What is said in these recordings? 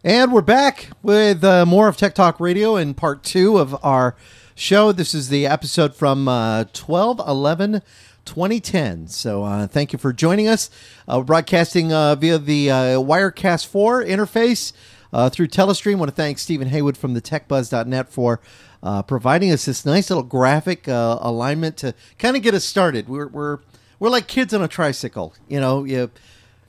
And we're back with more of Tech Talk Radio in part 2 of our show. This is the episode from 12/11/2010. So thank you for joining us. We're broadcasting via the Wirecast 4 interface through Telestream. I want to thank Stephen Haywood from the TechBuzz.net for providing us this nice little graphic alignment to kind of get us started. We're like kids on a tricycle, you know.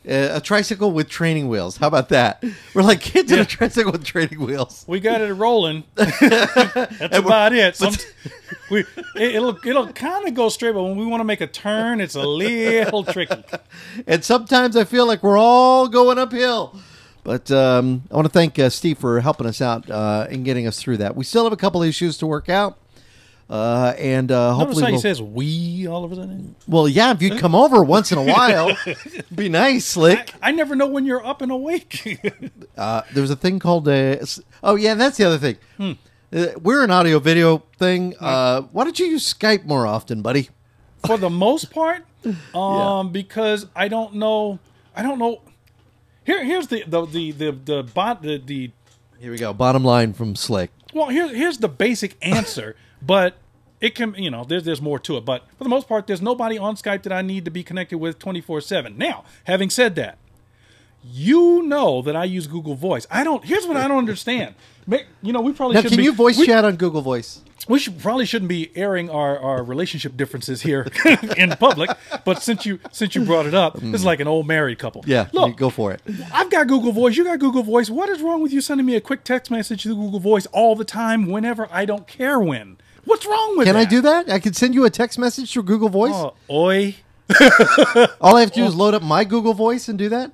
A tricycle with training wheels. How about that? We're like kids in a tricycle with training wheels. We got it rolling. That's about it. It'll kind of go straight, but when we want to make a turn, it's a little tricky. And sometimes I feel like we're all going uphill. But I want to thank Steve for helping us out and getting us through that. We still have a couple issues to work out. And hopefully how he says "we" all of a sudden. Well, yeah, if you'd come over once in a while, be nice, Slick. I never know when you're up and awake. There's a thing called oh yeah, that's the other thing. We're an audio video thing. Why don't you use Skype more often, buddy? For the most part, because I don't know. Here's the Here we go. Bottom line from Slick. Well, here's the basic answer, but it can, there's more to it. But for the most part, there's nobody on Skype that I need to be connected with 24/7. Now, having said that, you know that I use Google Voice. Here's what I don't understand. We probably now, should. Can you voice chat on Google Voice? We probably shouldn't be airing our relationship differences here in public, but since you brought it up, it's like an old married couple. Yeah, look, go for it. I've got Google Voice. You got Google Voice. What is wrong with you sending me a quick text message through Google Voice all the time, whenever? I don't care when. What's wrong with that? Can I do that? I can send you a text message through Google Voice? Oi. All I have to do is load up my Google Voice and do that?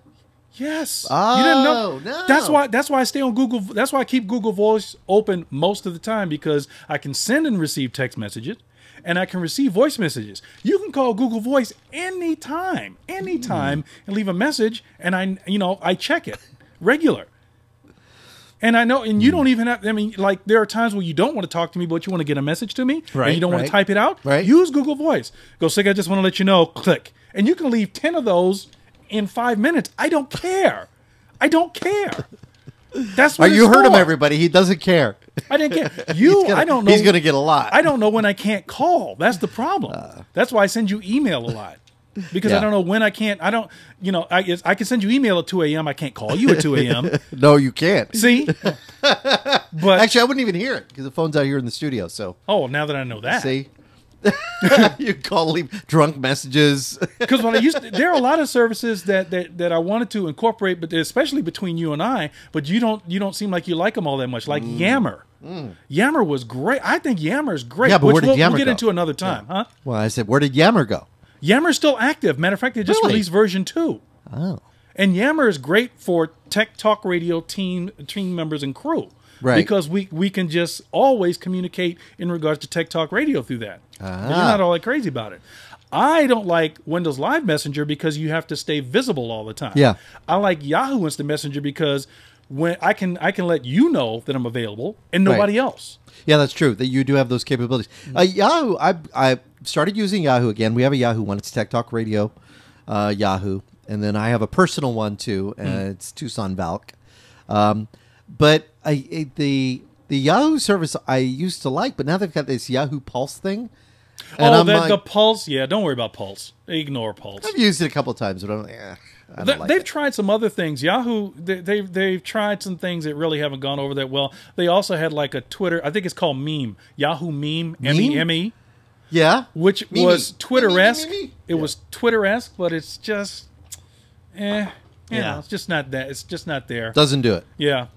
Yes. Oh, you didn't know? No. That's why I stay on Google. That's why I keep Google Voice open most of the time, because I can send and receive text messages and I can receive voice messages. You can call Google Voice anytime, and leave a message, and I check it regular. And I know, and you don't even have, like, there are times where you don't want to talk to me, but you want to get a message to me, right, and you don't want to type it out. Right. Use Google Voice. Go, Sig, I just want to let you know, click. And you can leave 10 of those in 5 minutes. I don't care. I don't care. That's what you heard him, everybody. He doesn't care. I didn't care. I don't know. He's going to get a lot. I don't know when I can't call. That's the problem. That's why I send you email a lot. Because I don't know when I can't. I don't, I can send you email at 2 a.m. I can't call you at 2 a.m. No, you can't. See? But actually, I wouldn't even hear it because the phone's out here in the studio. So. Oh, now that I know that. See? You call, leave drunk messages. Because there are a lot of services that I wanted to incorporate, but especially between you and I. But you don't seem like you like them all that much. Like Yammer. Yammer was great. I think Yammer is great. Yeah, but where did Yammer we'll get go? into another time, huh? Well, I said, where did Yammer go? Yammer's still active. Matter of fact, they just released version 2. Oh. And Yammer is great for Tech Talk Radio team members and crew. Right. Because we can just always communicate in regards to Tech Talk Radio through that. You're not all that crazy about it. I don't like Windows Live Messenger because you have to stay visible all the time. Yeah. I like Yahoo Instant Messenger because when I can let you know that I'm available and nobody else. Yeah, that's true. That you do have those capabilities. Yahoo, I started using Yahoo again. We have a Yahoo one. It's Tech Talk Radio Yahoo. And then I have a personal one, too. It's Tucson Valk. But the Yahoo service I used to like, but now they've got this Yahoo Pulse thing. And the Pulse? Yeah, don't worry about Pulse. Ignore Pulse. I've used it a couple of times, but I don't like they've it. tried some other things. Yahoo, they've tried some things that really haven't gone over that well. They also had like a Twitter, I think it's called Meme. Yahoo Meme, M-E-M-E. Yeah. Which Meme. was Twitter-esque. Meme. It was Twitter-esque, but it's just, it's just not that. It's just not there. Doesn't do it. Yeah.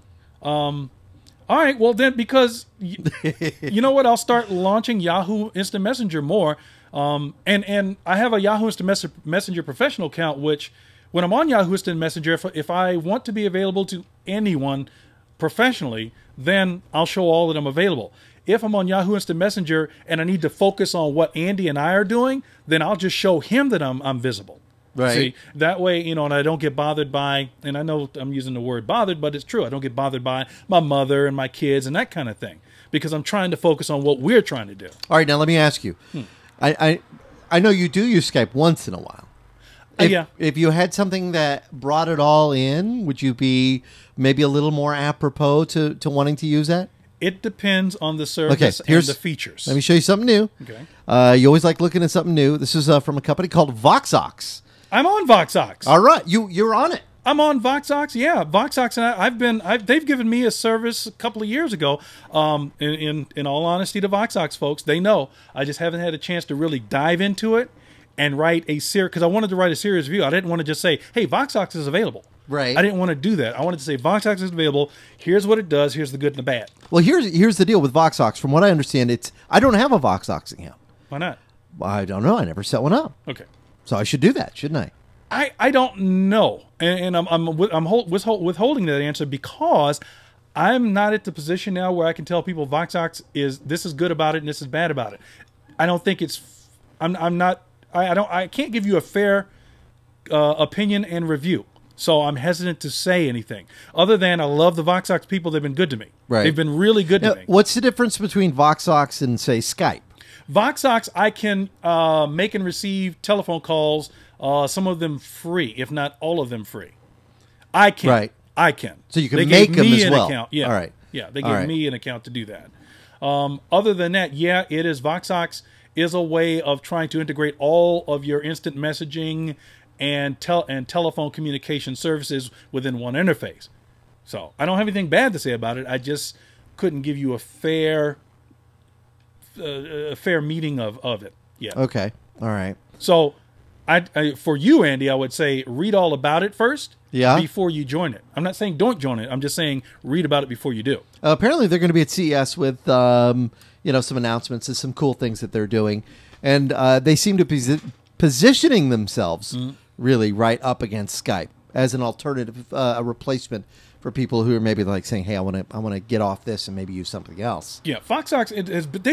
All right, well then, because you know what, I'll start launching Yahoo Instant Messenger more, and I have a Yahoo Instant Messenger professional account, which when I'm on Yahoo Instant Messenger, if I want to be available to anyone professionally, then I'll show all that I'm available. If I'm on Yahoo Instant Messenger and I need to focus on what Andy and I are doing, then I'll just show him that I'm visible. Right. See, that way, and I don't get bothered by, and I know I'm using the word bothered, but it's true. I don't get bothered by my mother and my kids and that kind of thing because I'm trying to focus on what we're trying to do. All right, now let me ask you. I know you do use Skype once in a while. If you had something that brought it all in, would you be maybe a little more apropos to wanting to use that? It depends on the service and the features. Let me show you something new. Okay. You always like looking at something new. This is from a company called VoxOx. I'm on VoxOx. All right, you're on it. I'm on VoxOx. Yeah, VoxOx, and they've given me a service a couple of years ago. In all honesty, to VoxOx folks, they know I just haven't had a chance to really dive into it and write because I wanted to write a serious review. I didn't want to just say, "Hey, VoxOx is available." Right. I didn't want to do that. I wanted to say VoxOx is available. Here's what it does. Here's the good and the bad. Well, here's the deal with VoxOx. From what I understand, I don't have a VoxOx account. Why not? I don't know. I never set one up. Okay. So I should do that, shouldn't I? I don't know, and I'm withholding that answer because I'm not at the position now where I can tell people VoxOx this is good about it and this is bad about it. I don't think it's. I'm not. I can't give you a fair opinion and review. So I'm hesitant to say anything other than I love the VoxOx people. They've been good to me. Right. They've been really good to me. What's the difference between VoxOx and, say, Skype? VoxOx, I can make and receive telephone calls, some of them free, if not all of them free. I can. Right. I can. So you can make them as well. Account. Yeah. All right. Yeah, they give me an account to do that. Other than that, yeah, it is. VoxOx is a way of trying to integrate all of your instant messaging and telephone communication services within one interface. So I don't have anything bad to say about it. I just couldn't give you a fair meeting of it yet. Okay. All right. So for you, Andy, I would say read all about it first before you join it. I'm not saying don't join it. I'm just saying read about it before you do. Apparently they're going to be at CES with some announcements and some cool things that they're doing. And they seem to be positioning themselves really right up against Skype as an alternative, a replacement for people who are maybe like saying, "Hey, I want to get off this and maybe use something else." Yeah, VoxOx. But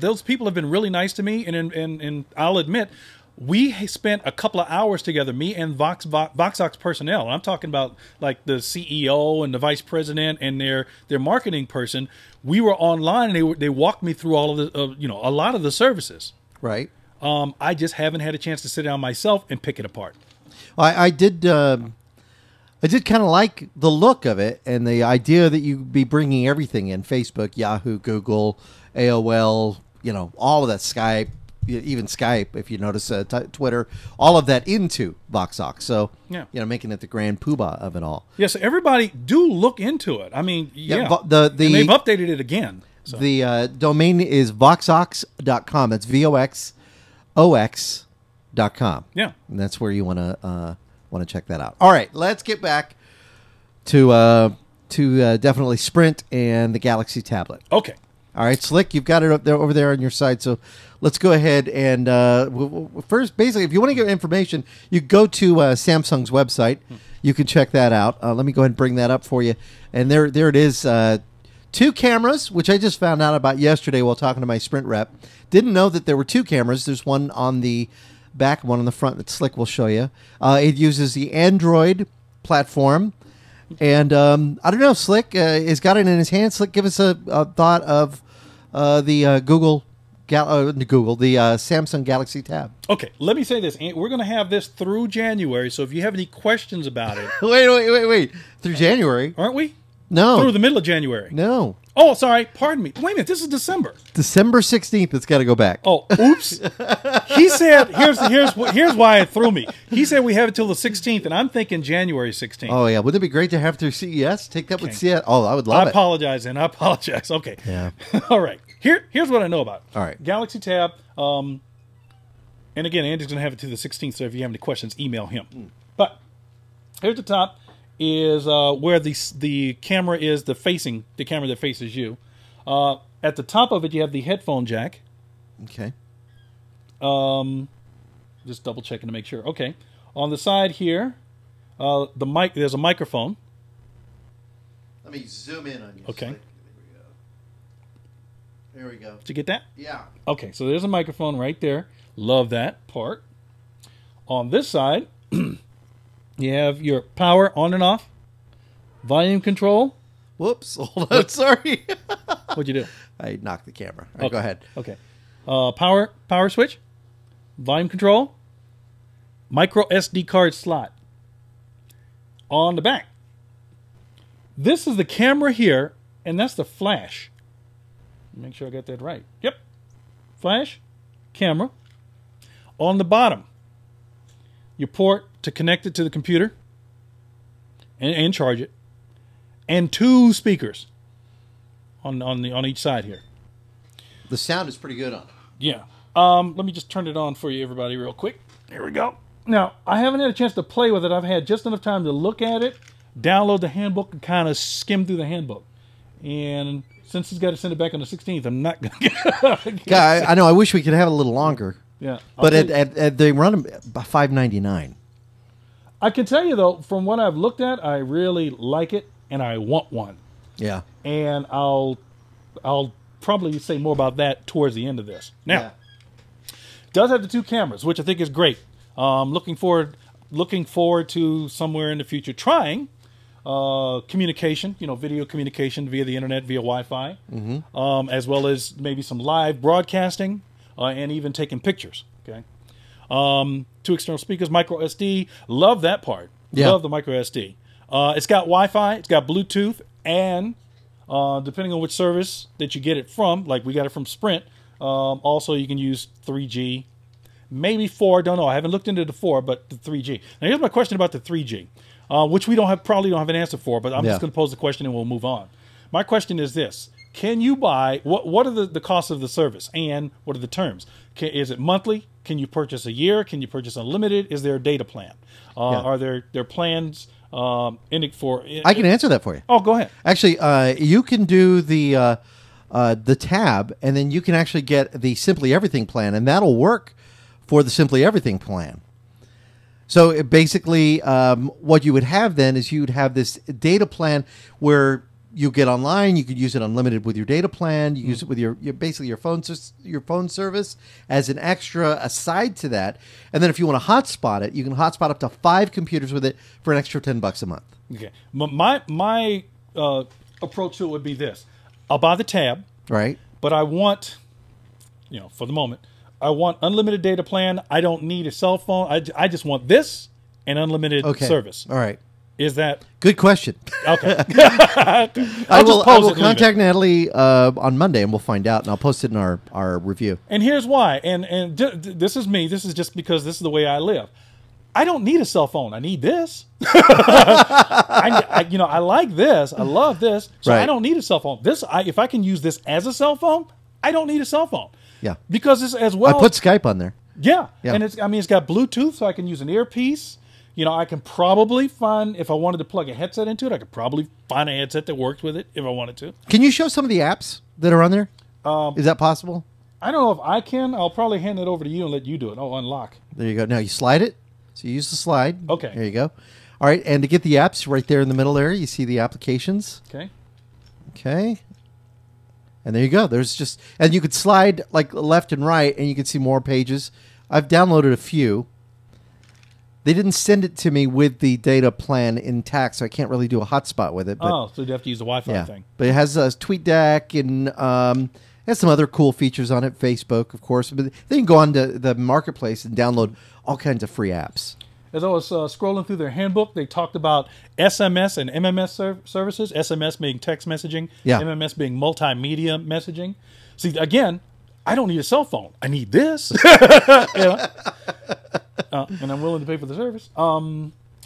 those people have been really nice to me, and I'll admit, we spent a couple of hours together, me and VoxOx personnel. And I'm talking about like the CEO and the vice president and their marketing person. We were online, and they walked me through all of the a lot of the services. Right. I just haven't had a chance to sit down myself and pick it apart. I did kind of like the look of it and the idea that you'd be bringing everything in: Facebook, Yahoo, Google, AOL, all of that, Skype, even Skype, if you notice, Twitter, all of that into VoxOx. So, making it the grand poobah of it all. Yeah, so everybody do look into it. I mean, and they've updated it again. So. The domain is voxox.com. That's VOXOX.com. Yeah. And that's where you want to check that out. All right, let's get back to definitely Sprint and the Galaxy tablet. Okay. All right, Slick, you've got it over there on your side. So let's go ahead and first, basically, if you want to get information, you go to Samsung's website. You can check that out. Let me go ahead and bring that up for you. And there it is. 2 cameras, which I just found out about yesterday while talking to my Sprint rep. Didn't know that there were 2 cameras. There's one on the back, one on the front that Slick will show you. It uses the Android platform. And I don't know, Slick has got it in his hand. Slick, give us a thought of the Samsung Galaxy Tab. Okay, let me say this. We're going to have this through January, so if you have any questions about it... Wait. Through January? Aren't we? No. Through the middle of January. No. Oh, sorry. Pardon me. Wait a minute. This is December. December 16th. It's got to go back. Oh, oops. He said, here's why it threw me. He said we have it till the 16th, and I'm thinking January 16th. Oh, yeah. Wouldn't it be great to have through CES? Take that with CES. Oh, I would love it. I apologize, and I apologize. Okay. Yeah. All right. Here's what I know about it. All right. Galaxy Tab. And again, Andy's going to have it to the 16th, so if you have any questions, email him. But here's the top. Is where the camera is the camera that faces you. At the top of it, you have the headphone jack. Okay. Just double checking to make sure. Okay. On the side here, the mic. There's a microphone. Let me zoom in on you. Okay. There we go. Did you get that? Yeah. Okay. So there's a microphone right there. Love that part. On this side. You have your power on and off, volume control. Whoops, hold on, sorry. What'd you do? I knocked the camera. All right, go ahead. Okay. Power switch, volume control, micro SD card slot on the back. This is the camera here, and that's the flash. Make sure I got that right. Yep. Flash, camera. On the bottom, your port to connect it to the computer and charge it, and 2 speakers on each side here. The sound is pretty good on it. Yeah. Let me just turn it on for you, everybody, real quick. Here we go. Now, I haven't had a chance to play with it. I've had just enough time to look at it, download the handbook, and kind of skim through the handbook. And since he's got to send it back on the 16th, I'm not going to. Yeah, I know. I wish we could have it a little longer. Yeah. But they run them by $5.99. I can tell you, though, from what I've looked at, I really like it, and I want one. Yeah. And I'll probably say more about that towards the end of this. Now, it does have the 2 cameras, which I think is great. Looking forward to somewhere in the future trying communication, video communication via the internet, via Wi-Fi, as well as maybe some live broadcasting and even taking pictures. Okay, 2 external speakers, micro SD. Love that part. Yeah. Love the micro SD. It's got Wi-Fi. It's got Bluetooth, and depending on which service that you get it from, like we got it from Sprint. Also, you can use 3G. Maybe 4, don't know. I haven't looked into the 4, but the 3G. Now, here's my question about the 3G, which we probably don't have an answer for, but I'm just going to pose the question and we'll move on. My question is this. Can you buy, what are the costs of the service, and what are the terms? Is it monthly? Can you purchase a year? Can you purchase unlimited? Is there a data plan? Are there plans in it for... I can answer that for you. Oh, go ahead. Actually, you can do the tab, and then you can actually get the Simply Everything plan, and that'll work for the Simply Everything plan. So basically, what you would have then is you would have this data plan where you get online. You could use it unlimited with your data plan. You use it with your basically your phone service as an extra aside to that. And then if you want to hotspot it, you can hotspot up to 5 computers with it for an extra $10 a month. Okay, my approach to it would be this: I'll buy the tab, right? But I want, for the moment, I want unlimited data plan. I don't need a cell phone. I just want this and unlimited service. All right. Is that good question? Okay. I will contact Natalie on Monday, and we'll find out, and I'll post it in our review. And here's why. And this is me. This is just because this is the way I live. I don't need a cell phone. I need this. I like this. I love this. So I don't need a cell phone. If I can use this as a cell phone, I don't need a cell phone. Yeah. Because it's as well. I put Skype on there. Yeah. And it's got Bluetooth, so I can use an earpiece. I can probably find, if I wanted to plug a headset into it, I could probably find a headset that works with it if I wanted to. Can you show some of the apps that are on there? Is that possible? I don't know if I can. I'll probably hand it over to you and let you do it. Oh, unlock. There you go. Now you slide it. So you use the slide. Okay. There you go. All right. And to get the apps, right there in the middle there, you see the applications. Okay. Okay. And there you go. And you could slide like left and right, and you can see more pages. I've downloaded a few. They didn't send it to me with the data plan intact, so I can't really do a hotspot with it. But, so you have to use the Wi-Fi thing. But it has TweetDeck and has some other cool features on it. Facebook, of course. But they can go on to the marketplace and download all kinds of free apps. As I was scrolling through their handbook, they talked about SMS and MMS services. SMS being text messaging, MMS being multimedia messaging. See, again, I don't need a cell phone. I need this. And I'm willing to pay for the service.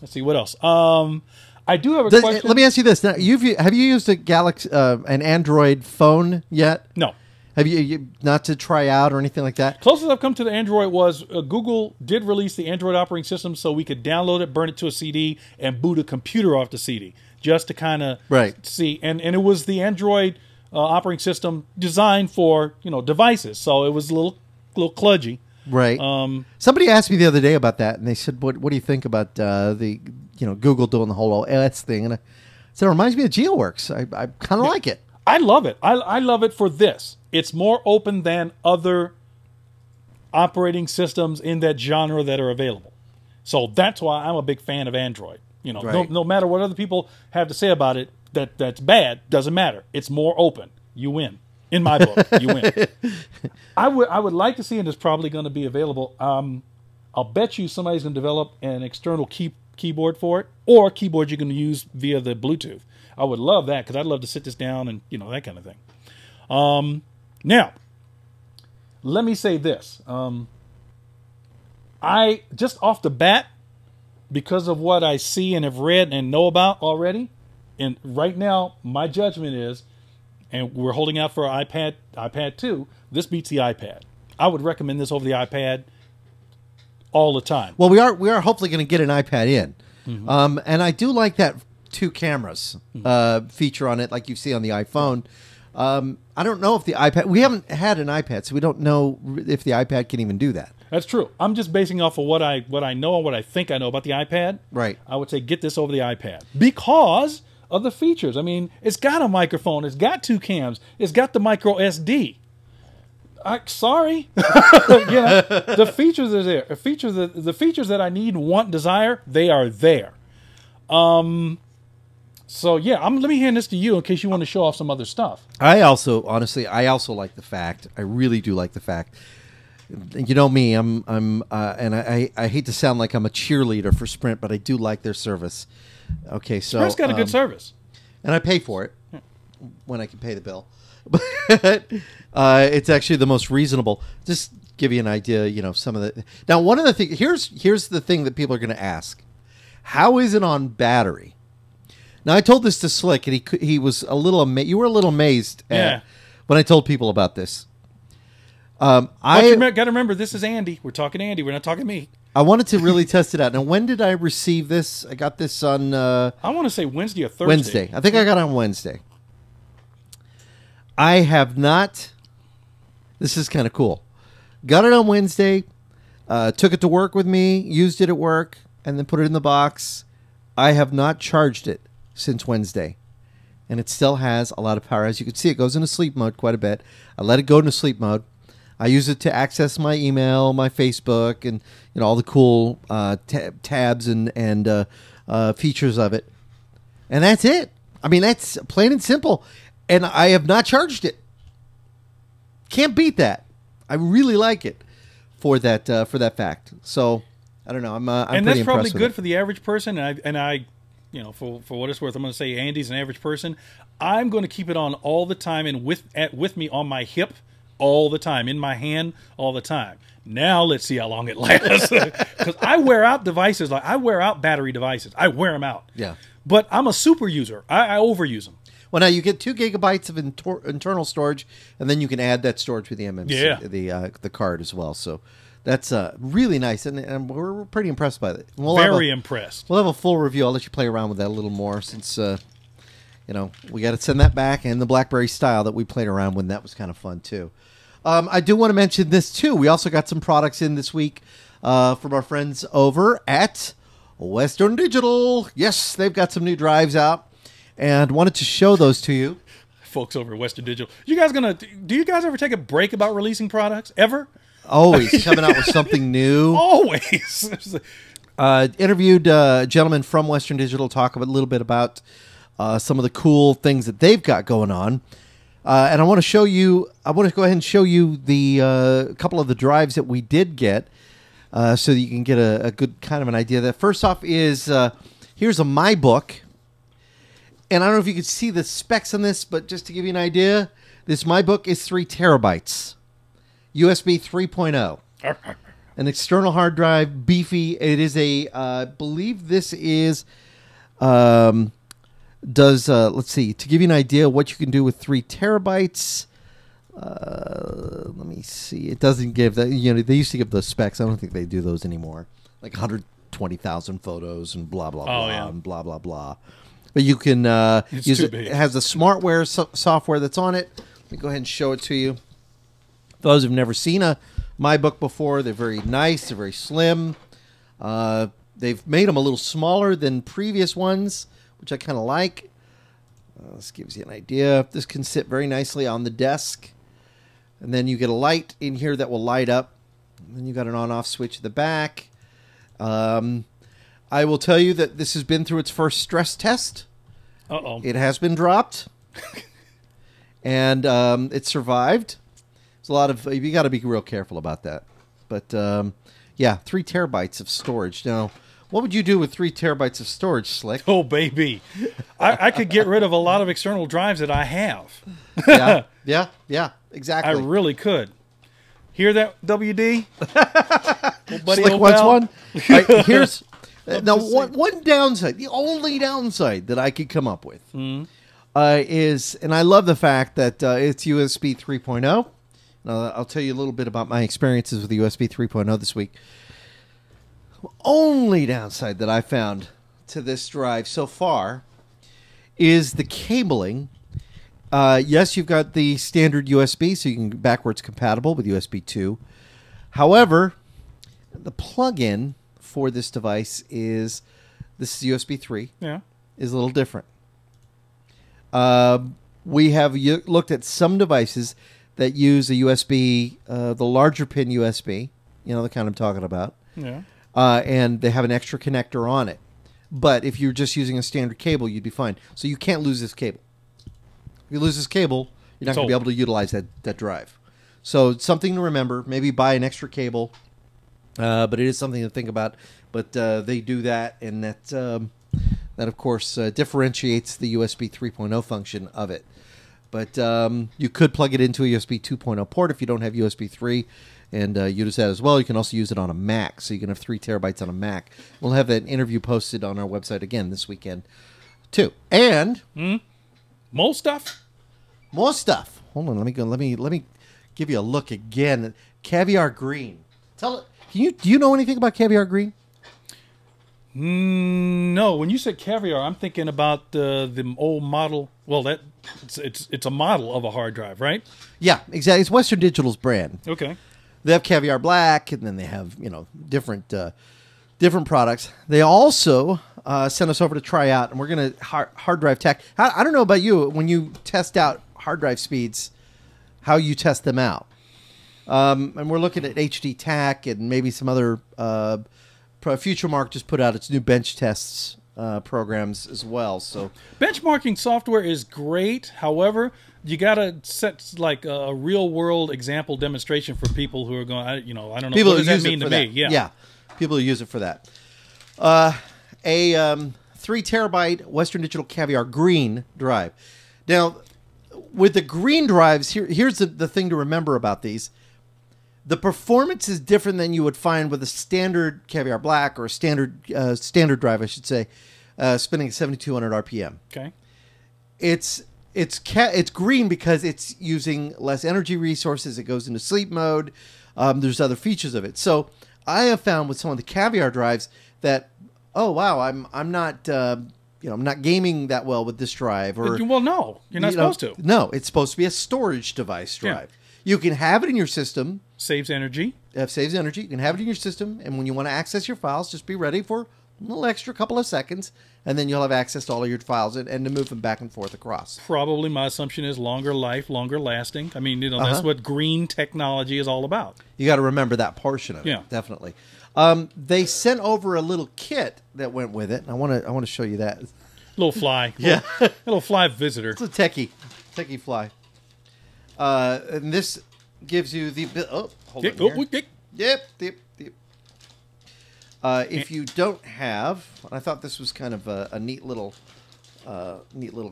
Let's see what else. I do have a question. Let me ask you this: now, have you used an Android phone yet? No. Have you not to try out or anything like that? Closest I've come to the Android was Google did release the Android operating system, so we could download it, burn it to a CD, and boot a computer off the CD, just to kind of see. And it was the Android operating system designed for devices, so it was a little kludgy. Right. Somebody asked me the other day about that, and they said, "What do you think about the Google doing the whole OS thing?" And I said, "It reminds me of GeoWorks. I kind of like it. I love it. I love it for this. It's more open than other operating systems in that genre that are available. So that's why I'm a big fan of Android. No matter what other people have to say about it, that's bad. Doesn't matter. It's more open. You win." In my book, you win. I would like to see, and it's probably going to be available. I'll bet you somebody's going to develop an external keyboard for it, or keyboard you can use via the Bluetooth. I would love that because I'd love to sit this down and that kind of thing. Now, let me say this. I just off the bat, because of what I see and have read and know about already, and right now my judgment is, and we're holding out for an iPad 2. This beats the iPad. I would recommend this over the iPad all the time. Well, we are hopefully going to get an iPad in, and I do like that 2 cameras feature on it, like you see on the iPhone. I don't know if the iPad. We haven't had an iPad, so we don't know if the iPad can even do that. That's true. I'm just basing off of what I know and what I think I know about the iPad. Right. I would say get this over the iPad because of the features. I mean, it's got a microphone. It's got 2 cams. It's got the micro SD. Sorry. The features are there. The features that I need, want, desire, they are there. So yeah, let me hand this to you in case you want to show off some other stuff. I also like the fact. I really do like the fact. You know me, and I hate to sound like I'm a cheerleader for Sprint, but I do like their service. Okay, so Sprint's got a good service, and I pay for it when I can pay the bill. But it's actually the most reasonable. Just give you an idea, some of the. Now, one of the things here's the thing that people are going to ask: how is it on battery? Now, I told this to Slick, and he was a little amazed. You were a little amazed when I told people about this. I got to remember, this is Andy. We're talking Andy. We're not talking me. I wanted to really test it out. Now, when did I receive this? I got this on... I want to say Wednesday or Thursday. Wednesday. I think I got it on Wednesday. I have not... This is kind of cool. Got it on Wednesday. Took it to work with me. Used it at work. And then put it in the box. I have not charged it since Wednesday. And it still has a lot of power. As you can see, it goes into sleep mode quite a bit. I let it go into sleep mode. I use it to access my email, my Facebook, and all the cool tabs and features of it. And that's it. I mean, that's plain and simple. And I have not charged it. Can't beat that. I really like it for that fact. So I don't know. I'm and pretty that's probably impressed with good it. for the average person. And I for what it's worth, I'm going to say Andy's an average person. I'm going to keep it on all the time and with me on my hip all the time, in my hand all the time. Now let's see how long it lasts. Because I wear out devices. I wear out battery devices. I wear them out. Yeah. But I'm a super user. I overuse them. Well, now you get 2 gigabytes of internal storage, and then you can add that storage with the MMC, the card as well. So that's really nice, and we're pretty impressed by it. Very impressed. We'll have a full review. I'll let you play around with that a little more since we got to send that back, and the BlackBerry style that we played around with. That was kind of fun too. I do want to mention this too. We also got some products in this week from our friends over at Western Digital. Yes, they've got some new drives out, and wanted to show those to you. Folks over at Western Digital. Do you guys ever take a break about releasing products? Ever? Always coming out with something new. Always. Interviewed a gentleman from Western Digital, talk a little bit about some of the cool things that they've got going on. And I want to show you. I want to go ahead and show you the couple of the drives that we did get, so that you can get a good kind of an idea. That first off is here's a MyBook, and I don't know if you can see the specs on this, but just to give you an idea, this MyBook is 3 terabytes, USB 3.0, an external hard drive, beefy. It is I believe this is. Let's see, to give you an idea what you can do with 3 terabytes. Let me see. It doesn't give that. They used to give the specs. I don't think they do those anymore. Like 120,000 photos and blah blah blah and blah blah blah. But you can use it. It has the smartware software that's on it. Let me go ahead and show it to you. Those who've never seen a MyBook before, they're very nice. They're very slim. They've made them a little smaller than previous ones, which I kind of like. This gives you an idea. This can sit very nicely on the desk. And then you get a light in here that will light up. And then you got an on-off switch at the back. I will tell you that this has been through its first stress test. Uh-oh. It has been dropped. And it survived. There's a lot of... You got to be real careful about that. But Yeah, 3 terabytes of storage. Now, what would you do with 3 terabytes of storage, Slick? Oh, baby. I could get rid of a lot of external drives that I have. Yeah, exactly. I really could. Hear that, WD? Buddy, Slick wants one. All right, here's now one downside. The only downside that I could come up with is, and I love the fact that it's USB 3.0. I'll tell you a little bit about my experiences with the USB 3.0 this week. Only downside that I found to this drive so far is the cabling. Yes, you've got the standard USB, so you can backwards compatible with USB 2. However, the plug-in for this device is USB 3. Yeah, is a little different. We have looked at some devices that use a USB, the larger pin USB, the kind I'm talking about. Yeah. And they have an extra connector on it. But if you're just using a standard cable, you'd be fine. So you can't lose this cable. If you lose this cable, you're not going to be able to utilize that drive. So it's something to remember. Maybe buy an extra cable. But it is something to think about. But they do that, and that of course, differentiates the USB 3.0 function of it. But you could plug it into a USB 2.0 port if you don't have USB 3. And use that as well. You can also use it on a Mac, so you can have 3 terabytes on a Mac. We'll have that interview posted on our website again this weekend, too. And more stuff. Hold on, let me give you a look again. Caviar Green. Do you know anything about Caviar Green? No. When you said caviar, I'm thinking about the old model. Well, it's a model of a hard drive, right? Yeah, exactly. It's Western Digital's brand. Okay. They have Caviar Black, and then they have different products. They also sent us over to try out, and we're going to hard drive tech. I don't know about you, when you test out hard drive speeds, how you test them out. And we're looking at HD TAC and maybe some other. FutureMark just put out its new bench tests programs as well. So benchmarking software is great. However, you got to set like a real world example demonstration for people who are going, I don't know. People what does that that mean to me? Yeah. People who use it for that. A 3 terabyte Western Digital Caviar Green drive. Now, with the green drives, here's the thing to remember about these. The performance is different than you would find with a standard Caviar Black or a standard drive, I should say, spinning at 7,200 RPM. Okay. It's green because it's using less energy resources. It goes into sleep mode. There's other features of it. So I have found with some of the Caviar drives that, oh wow, I'm not I'm not gaming that well with this drive. Or well, no, you're not supposed to. No, it's supposed to be a storage device drive. Yeah. You can have it in your system. Saves energy. Saves energy. You can have it in your system, and when you want to access your files, just be ready for a little extra couple of seconds, and then you'll have access to all of your files and to move them back and forth across. Probably my assumption is longer life, longer lasting. I mean, that's what green technology is all about. You got to remember that portion of it. Yeah, definitely. They sent over a little kit that went with it, and I want to show you that. Little fly. Yeah. Little fly visitor. It's a techie fly. And this gives you the hold on here. Yep. If you don't have, I thought this was kind of a neat little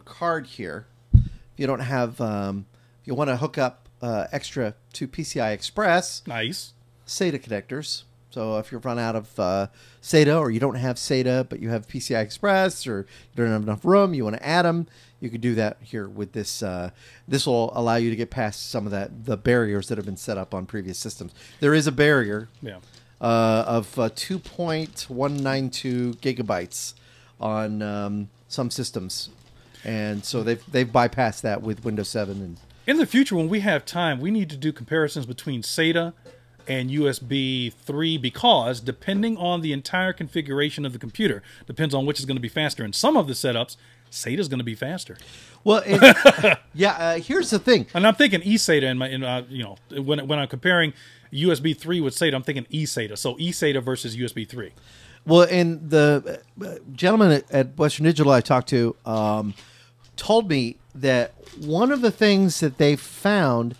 card here. If you don't have, if you want to hook up extra to PCI Express, nice SATA connectors. So if you've run out of SATA, or you don't have SATA but you have PCI Express, or you don't have enough room, you want to add them, you can do that here with this. This will allow you to get past some of the barriers that have been set up on previous systems. There is a barrier of 2.192 gigabytes on some systems, and so they've bypassed that with Windows 7. And in the future, when we have time, we need to do comparisons between SATA and USB 3, because depending on the entire configuration of the computer, depends on which is going to be faster. In some of the setups, SATA is going to be faster. Well, here's the thing, and I'm thinking eSATA when I'm comparing USB 3 with SATA, I'm thinking eSATA. So eSATA versus USB 3. Well, and the gentleman at Western Digital I talked to told me that one of the things that they found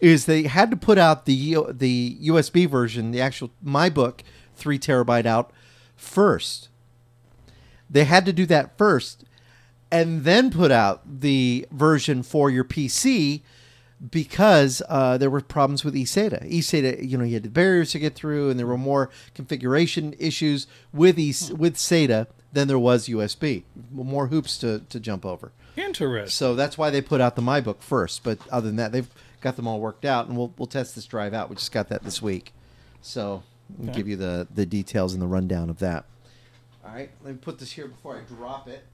is they had to put out the USB version, the actual MyBook 3 terabyte out first. They had to do that first and then put out the version for your PC because there were problems with eSATA. eSATA, you had the barriers to get through, and there were more configuration issues with SATA than there was USB. More hoops to jump over. Interesting. So that's why they put out the MyBook first. But other than that, they've got them all worked out, and we'll test this drive out. We just got that this week. So I'll give you the details and the rundown of that. All right, let me put this here before I drop it.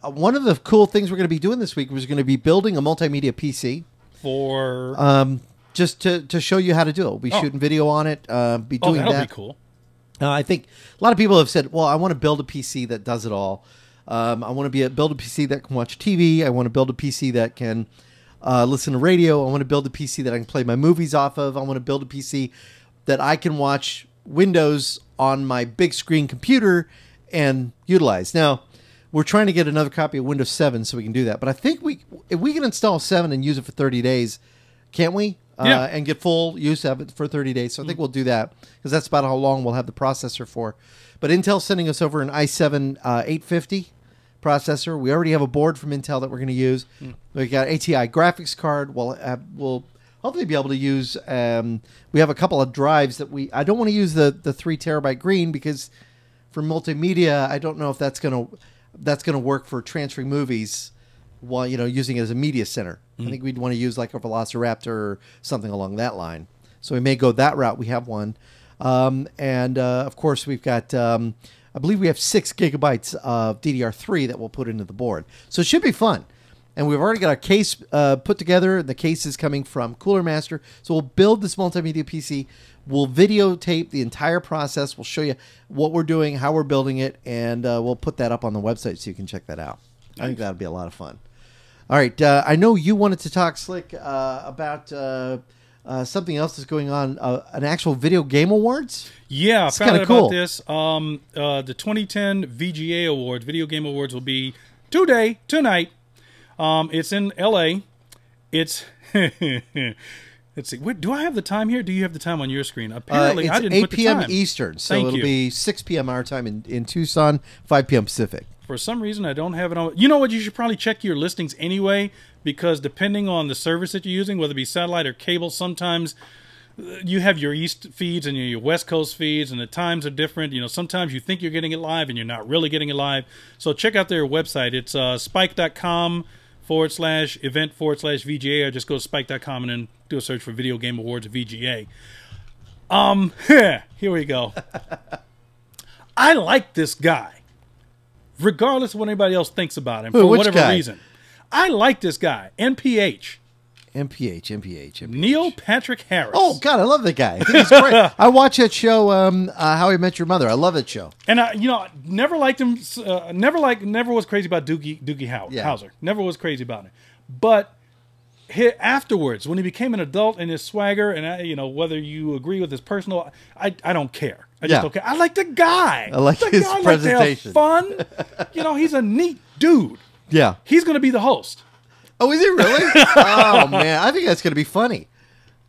One of the cool things we're going to be doing this week was going to be building a multimedia PC for just to show you how to do it. We'll be shooting video on it. Be doing that'll that. Be cool. I think a lot of people have said, "Well, I want to build a PC that does it all. I want to build a PC that can watch TV. I want to build a PC that can listen to radio. I want to build a PC that I can play my movies off of. I want to build a PC that I can watch Windows on my big screen computer and utilize." Now, we're trying to get another copy of Windows 7 so we can do that. But I think if we can install 7 and use it for 30 days, can't we? Yeah. And get full use of it for 30 days. So I think we'll do that because that's about how long we'll have the processor for. But Intel's sending us over an i7 850 processor. We already have a board from Intel that we're going to use. We got ATI graphics card. We'll hopefully be able to use. We have a couple of drives that I don't want to use the 3 terabyte green because for multimedia, I don't know if that's going to work for transferring movies while using it as a media center. I think we'd want to use like a Velociraptor or something along that line. So we may go that route. We have one, and of course we've got. I believe we have 6 gigabytes of DDR3 that we'll put into the board. So it should be fun. And we've already got our case put together. The case is coming from Cooler Master. So we'll build this multimedia PC. We'll videotape the entire process. We'll show you what we're doing, how we're building it, and we'll put that up on the website so you can check that out. I think that'll be a lot of fun. All right. I know you wanted to talk, Slick, about something else that's going on, an actual Video Game Awards? Yeah, it's I found out cool. about this. The 2010 VGA Awards, Video Game Awards, will be tonight. It's in L.A. It's... Let's see. Do I have the time here? Do you have the time on your screen? Apparently, I didn't put the time. It's 8 p.m. Eastern, so Thank it'll you. be 6 p.m. our time in Tucson, 5 p.m. Pacific. For some reason, I don't have it on. You know what? You should probably check your listings anyway, because depending on the service that you're using, whether it be satellite or cable, sometimes you have your East feeds and your West Coast feeds, and the times are different. Sometimes you think you're getting it live, and you're not really getting it live. So check out their website. It's spike.com/event/VGA, or just go to spike.com and then do a search for Video Game Awards VGA. Here we go. I like this guy, regardless of what anybody else thinks about him, for whatever reason. I like this guy. NPH. Neil Patrick Harris. Oh, God, I love that guy. I think he's great. I watch that show, How I Met Your Mother. I love that show. And I never liked him. Never was crazy about Doogie Howser. Never was crazy about him. But afterwards, when he became an adult and his swagger, and whether you agree with his personal, I don't care. I just don't care. I like the guy. I like his presentation. Like to have fun. He's a neat dude. Yeah. He's going to be the host. Oh, is he really? Oh, man. I think that's going to be funny.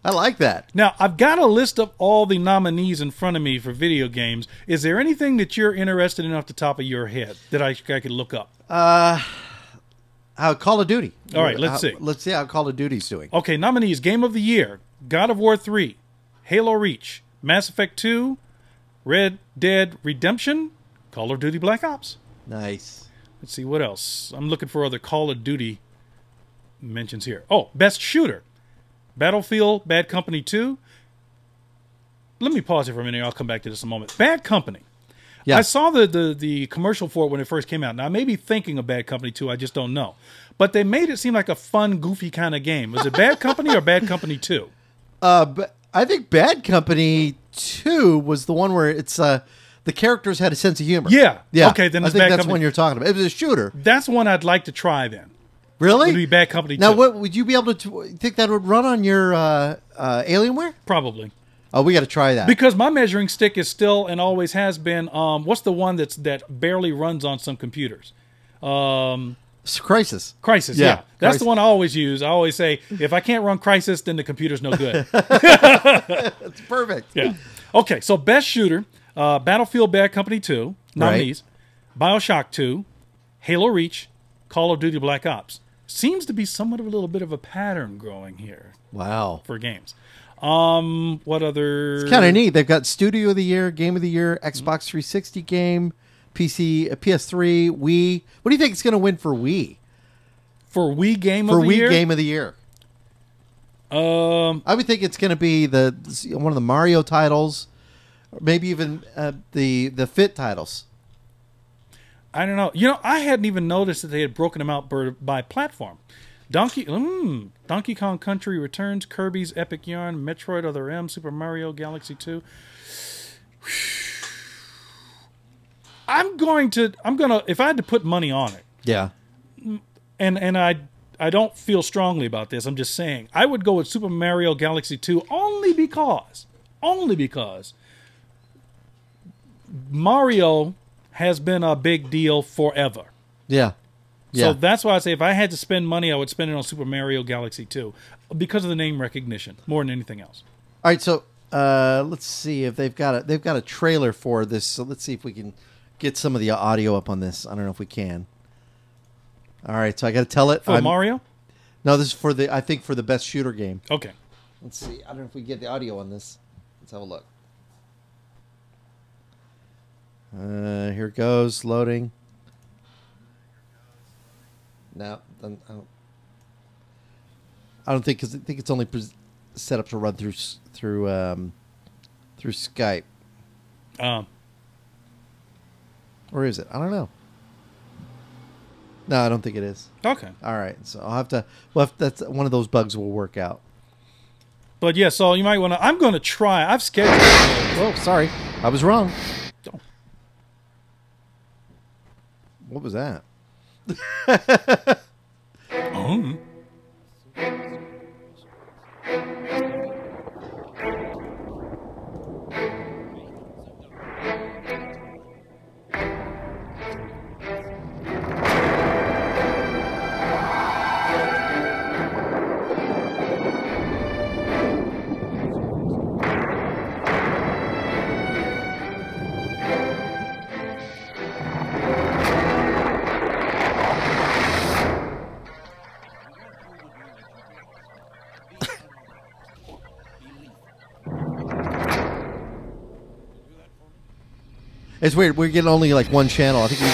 I like that. Now, I've got a list of all the nominees in front of me for video games. Is there anything that you're interested in off the top of your head that I could look up? Call of Duty. All right, let's see. Let's see how Call of Duty's doing. Okay, nominees: Game of the Year, God of War 3, Halo Reach, Mass Effect 2, Red Dead Redemption, Call of Duty Black Ops. Nice. Let's see what else. I'm looking for other Call of Duty mentions here. Oh, Best Shooter, Battlefield, Bad Company 2. Let me pause here for a minute. I'll come back to this in a moment. Bad Company. Yeah. I saw the commercial for it when it first came out. Now, I may be thinking of Bad Company 2. I just don't know. But they made it seem like a fun, goofy kind of game. Was it Bad Company or Bad Company 2? But I think Bad Company 2 was the one where it's the characters had a sense of humor. Yeah. Okay, then it's I think Bad that's Company. one you're talking about. It was a shooter. That's one I'd like to try then. Really? It would be Bad Company 2. Now, what would you be able to think that would run on your Alienware? Probably. Oh, we got to try that. Because my measuring stick is still and always has been, what's the one that barely runs on some computers? Crisis. Crisis, Yeah, yeah. That's Crisis. the one I always use. I always say, if I can't run Crisis, then the computer's no good. That's perfect. Yeah. Okay, so best shooter, Battlefield Bad Company 2, nominees, BioShock 2, Halo Reach, Call of Duty Black Ops. Seems to be somewhat of a little bit of a pattern growing here Wow. for games. What other? It's kind of neat. They've got Studio of the Year, Game of the Year, Xbox 360 game, PC, PS3, Wii. What do you think it's going to win for Wii? For Wii Game of the Year? Game of the Year. I would think it's going to be one of the Mario titles, or maybe even the Fit titles. I don't know. You know, I hadn't even noticed that they had broken them out by platform. Donkey Kong Country Returns, Kirby's Epic Yarn, Metroid Other M, Super Mario Galaxy 2. I'm gonna if I had to put money on it. Yeah. And I don't feel strongly about this. I'm just saying I would go with Super Mario Galaxy 2 only because Mario has been a big deal forever. Yeah. So that's why I say if I had to spend money, I would spend it on Super Mario Galaxy 2 because of the name recognition more than anything else. All right, so let's see if they've got a trailer for this. So let's see if we can get some of the audio up on this. I don't know if we can. All right, so I got to tell it For Mario? No, this is for the best shooter game. Okay. Let's see. I don't know if we get the audio on this. Let's have a look. Here it goes, loading. No, I don't think, because I think it's only set up to run through Skype. Or is it? I don't know. No, I don't think it is. Okay. All right, so I'll have to. Well, that's one of those bugs will work out. But yeah, so you might want to. I'm going to try. I've scheduled. Oh, sorry, I was wrong. Oh. What was that? Oh. It's weird. We're getting only like one channel. I think we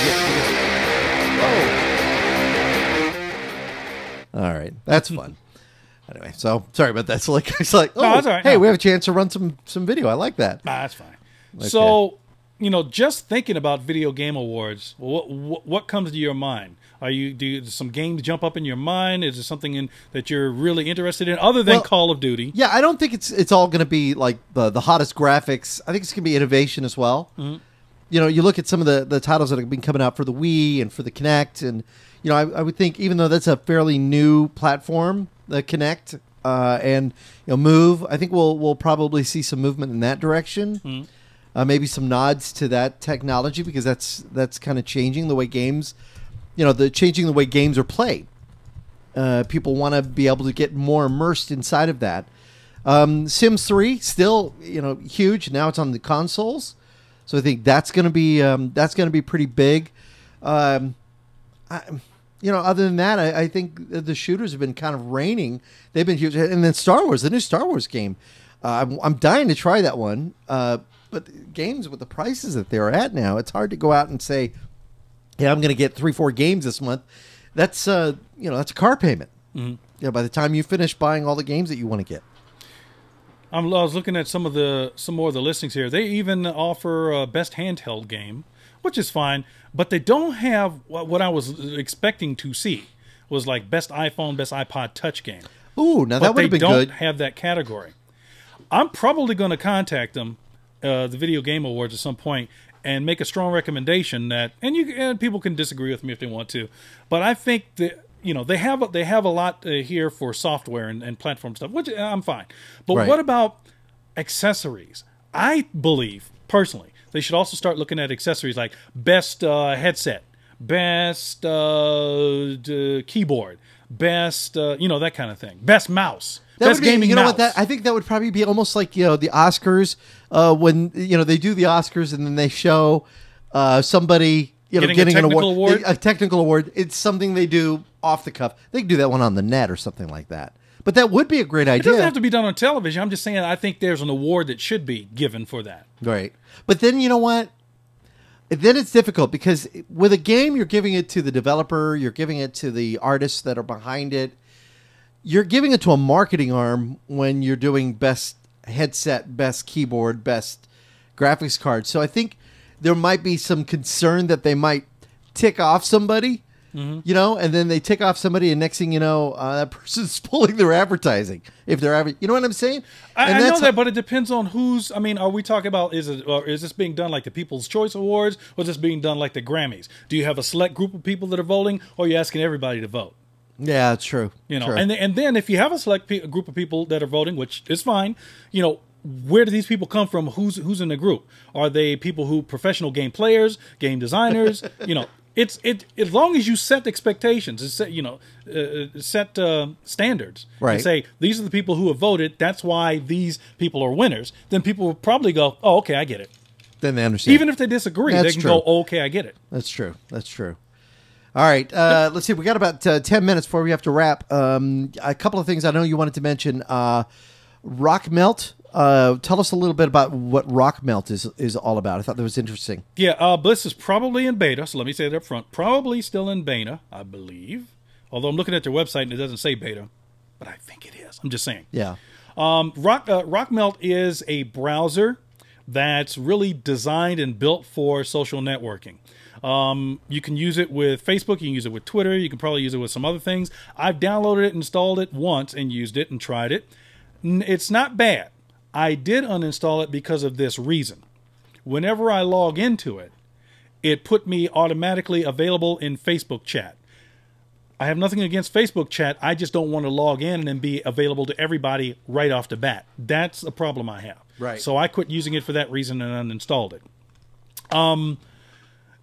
get. All right, that's fun. Anyway, so sorry about that. So it's like, oh, No, that's all right. hey, No. we have a chance to run some video. I like that. Nah, that's fine. Okay. So, just thinking about video game awards, what comes to your mind? Do some games jump up in your mind? Is there something that you're really interested in other than Call of Duty? Yeah, I don't think it's all going to be like the hottest graphics. I think it's going to be innovation as well. Mm-hmm. You look at some of the titles that have been coming out for the Wii and for the Kinect, and I would think, even though that's a fairly new platform, the Kinect and Move, I think we'll probably see some movement in that direction. Mm-hmm. Maybe some nods to that technology, because that's kind of changing the way games, changing the way games are played. People want to be able to get more immersed inside of that. Sims 3 still huge. Now it's on the consoles. So I think that's going to be pretty big. Other than that, I think the shooters have been kind of reigning. They've been huge, and then Star Wars, the new Star Wars game. I'm dying to try that one. But games with the prices that they're at now, it's hard to go out and say, "Yeah, I'm going to get 3-4 games this month." That's that's a car payment. Mm-hmm. By the time you finish buying all the games that you want to get. I was looking at some more of the listings here. They even offer a best handheld game, which is fine, but they don't have what I was expecting to see was like best iPhone, best iPod Touch game. Ooh, now that would have been good. But they don't have that category. I'm probably going to contact them, the Video Game Awards, at some point, and make a strong recommendation that, and people can disagree with me if they want to, but I think that. They have a lot here for software and platform stuff, which I'm fine. But What about accessories? I believe, personally, they should also start looking at accessories like best headset, best keyboard, best that kind of thing, best mouse. Best gaming you know mouse. what? I think that would probably be almost like the Oscars when they do the Oscars and then they show somebody getting an award, a technical award. It's something they do off the cuff. They can do that one on the net or something like that. But that would be a great idea. It doesn't have to be done on television. I'm just saying I think there's an award that should be given for that. Right. But then you know what? Then it's difficult because with a game, you're giving it to the developer, you're giving it to the artists that are behind it. You're giving it to a marketing arm when you're doing best headset, best keyboard, best graphics card. So I think there might be some concern that they might tick off somebody, and then they tick off somebody, and next thing you know, that person's pulling their advertising. If they're you know what I'm saying? I know that, but it depends on who's. I mean, are we talking about is this being done like the People's Choice Awards, or is this being done like the Grammys? Do you have a select group of people that are voting, or are you asking everybody to vote? Yeah, it's true. True. And then if you have a select group of people that are voting, which is fine, where do these people come from? Who's in the group? Are they people who professional game players, game designers? It's as long as you set expectations, set standards, right? And say these are the people who have voted. That's why these people are winners. Then people will probably go, "Oh, okay, I get it." Then they understand. Even if they disagree, they can go, "Oh, okay, I get it." That's true. That's true. All right, let's see. We got about 10 minutes before we have to wrap. A couple of things I know you wanted to mention. Rock Melt. Tell us a little bit about what Rock Melt is all about. I thought that was interesting. Yeah, Bliss is probably in beta, so let me say that up front. Probably still in beta, I believe. Although I'm looking at their website and it doesn't say beta, but I think it is. I'm just saying. Yeah. Rock Melt is a browser that's really designed and built for social networking. You can use it with Facebook, you can use it with Twitter, you can probably use it with some other things. I've downloaded it, installed it once, and used it and tried it. It's not bad. I did uninstall it because of this reason. Whenever I log into it, it put me automatically available in Facebook chat. I have nothing against Facebook chat, I just don't want to log in and be available to everybody right off the bat. That's a problem I have. Right. So I quit using it for that reason and uninstalled it.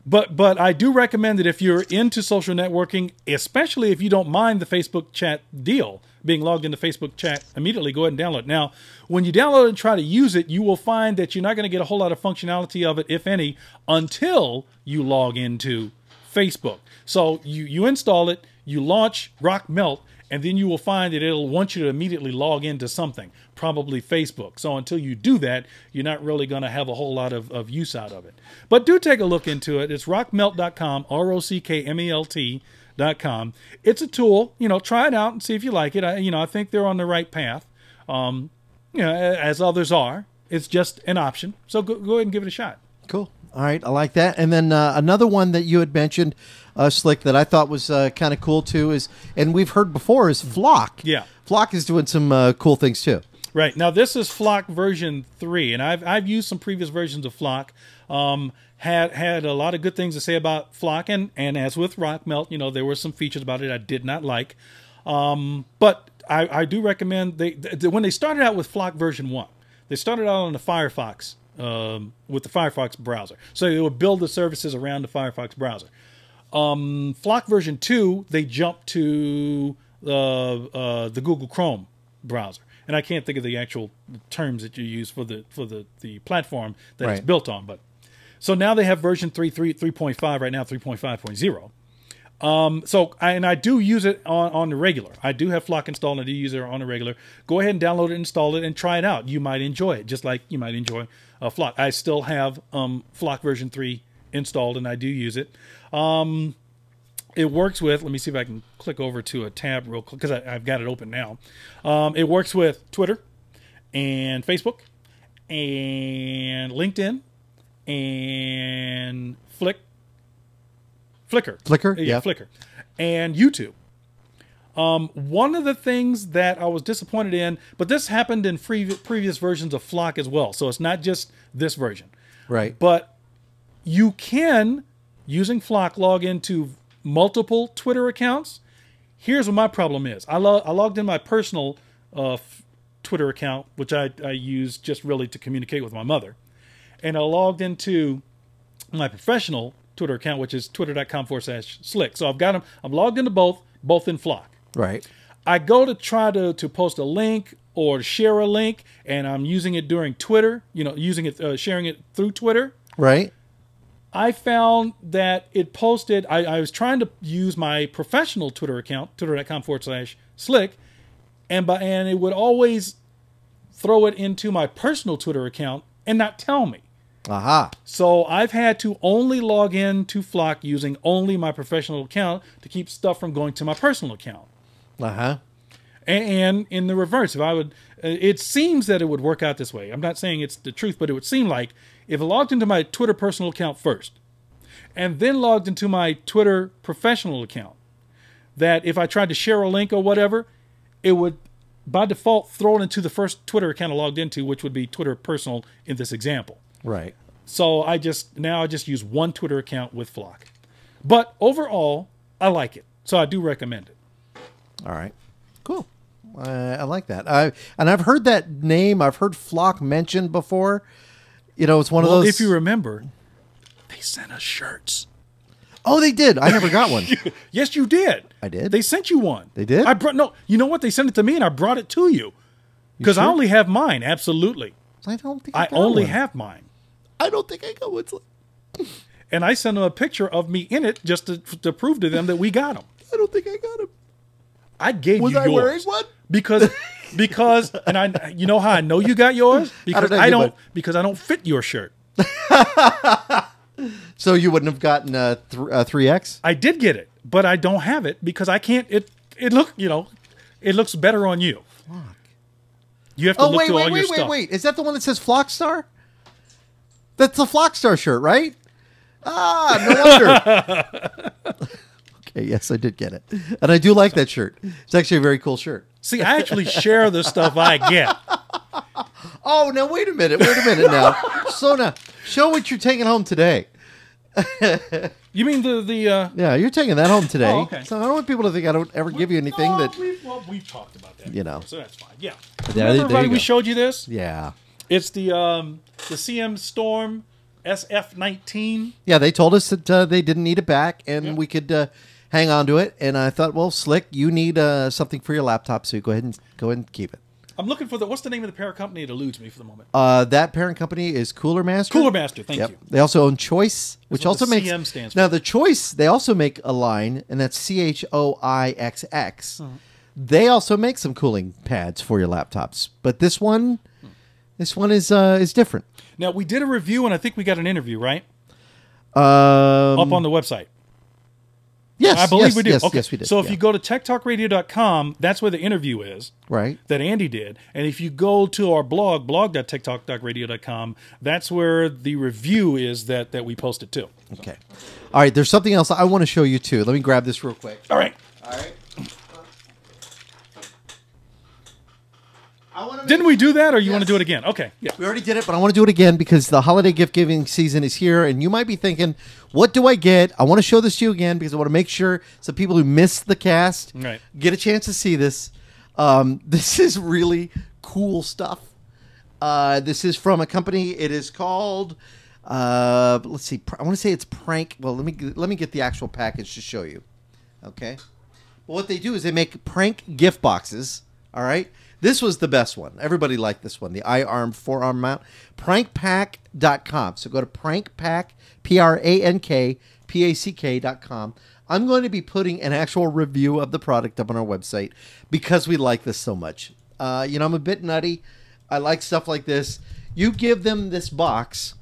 But I do recommend that if you're into social networking, especially if you don't mind the Facebook chat deal, being logged into Facebook chat, immediately go ahead and download it. Now, when you download it and try to use it, you will find that you're not going to get a whole lot of functionality of it, if any, until you log into Facebook. So you install it, you launch Rock Melt, and then you will find that it'll want you to immediately log into something, probably Facebook. So until you do that, you're not really going to have a whole lot of use out of it. But do take a look into it. It's rockmelt.com, rockmelt.com. It's a tool. Try it out and see if you like it. I think they're on the right path, as others are. It's just an option. So go ahead and give it a shot. Cool. All right, I like that. And then another one that you had mentioned, Slick, that I thought was kind of cool too is, and we've heard before, is Flock. Yeah. Flock is doing some cool things too. Right. Now, this is Flock version 3, and I've used some previous versions of Flock. Had a lot of good things to say about Flock, and as with Rock Melt, there were some features about it I did not like. But I do recommend, when they started out with Flock version 1, they started out on the Firefox, with the Firefox browser. So they would build the services around the Firefox browser. Flock version 2, they jumped to the Google Chrome browser. And I can't think of the actual terms that you use for the platform that it's built on. But so now they have version 3.5 right now, 3.5.0. I do use it on the regular. I do have Flock installed, and I do use it on the regular. Go ahead and download it, install it, and try it out. You might enjoy it, just like you might enjoy Flock. I still have Flock version 3 installed, and I do use it. It works with, let me see if I can click over to a tab real quick, because I've got it open now. It works with Twitter and Facebook and LinkedIn and Flickr. Flickr? Yeah, Flickr. And YouTube. One of the things that I was disappointed in, but this happened in previous versions of Flock as well, so it's not just this version. Right. But you can, using Flock, log into multiple Twitter accounts. Here's what my problem is. I logged in my personal Twitter account, which I use just really to communicate with my mother. And I logged into my professional Twitter account, which is twitter.com/slick. So I've got them. I'm logged into both in Flock. Right. I go to try to post a link or share a link, and I'm using it during Twitter, using it, sharing it through Twitter. Right. I found that it posted, I was trying to use my professional Twitter account, twitter.com/slick, and it would always throw it into my personal Twitter account and not tell me. Aha. So I've had to only log in to Flock using only my professional account to keep stuff from going to my personal account. Uh-huh. And in the reverse, if I would, it seems that it would work out this way. I'm not saying it's the truth, but it would seem like if I logged into my Twitter personal account first, and then logged into my Twitter professional account, that if I tried to share a link or whatever, it would by default throw it into the first Twitter account I logged into, which would be Twitter personal in this example. Right. So I just use one Twitter account with Flock. But overall, I like it. So I do recommend it. All right. Cool. I like that. I've heard that name. I've heard Flock mentioned before. It's one of those. If you remember, they sent us shirts. Oh, they did. I never got one. Yes, you did. I did. They sent you one. They did? You know what? They sent it to me, and I brought it to you. Because I only have mine. Absolutely. I don't think I only have mine. I don't think I got one. And I sent them a picture of me in it just to prove to them that we got them. I don't think I got them. I gave you yours. Was I wearing one? Because and you know how I know you got yours? Because I don't fit your shirt. So you wouldn't have gotten a 3X? I did get it, but I don't have it because I can't. It looks better on you. Flock. You have to look through all your stuff. Wait. Is that the one that says Flockstar? That's the Flockstar shirt, right? Ah, no wonder. Okay, yes, I did get it. And I do like that shirt. It's actually a very cool shirt. See, I actually share the stuff I get. Oh, now wait a minute now. So now, show what you're taking home today. You mean the Yeah, you're taking that home today. Oh, okay. So I don't want people to think I don't ever give you anything we've talked about that. So that's fine. Yeah. There Remember, everybody, you we go. showed you this? Yeah. It's the CM Storm SF19. Yeah, they told us that they didn't need it back, and we could hang on to it. And I thought, well, Slick, you need something for your laptop, so you go ahead and keep it. I'm looking for what's the name of the parent company? It eludes me for the moment. That parent company is Cooler Master. Cooler Master, thank you. They also own Choice, which also makes CM stands for. Now the Choice. They also make a line, and that's CHOIXX. They also make some cooling pads for your laptops, but this one is different. Now we did a review, and I think we got an interview, right? Up on the website. Yes, I believe we do. Yes, okay. yes, we did. So if you go to TechtalkRadio.com, that's where the interview is. Right. That Andy did. And if you go to our blog.techtalk.radio.com, that's where the review is that we posted too. Okay. All right, there's something else I want to show you too. Let me grab this real quick. All right. Didn't we do that, or you want to do it again? Okay. Yeah. We already did it, but I want to do it again because the holiday gift-giving season is here, and you might be thinking, what do I get? I want to show this to you again because I want to make sure some people who missed the cast get a chance to see this. This is really cool stuff. This is from a company. It is called, let's see, I want to say it's Prank. Well, let me get the actual package to show you. Okay. Well, what they do is they make prank gift boxes, all right? This was the best one. Everybody liked this one, the iArm forearm mount. Prankpack.com. So go to prankpack, prankpack.com. I'm going to be putting an actual review of the product up on our website because we like this so much. I'm a bit nutty. I like stuff like this. You give them this box.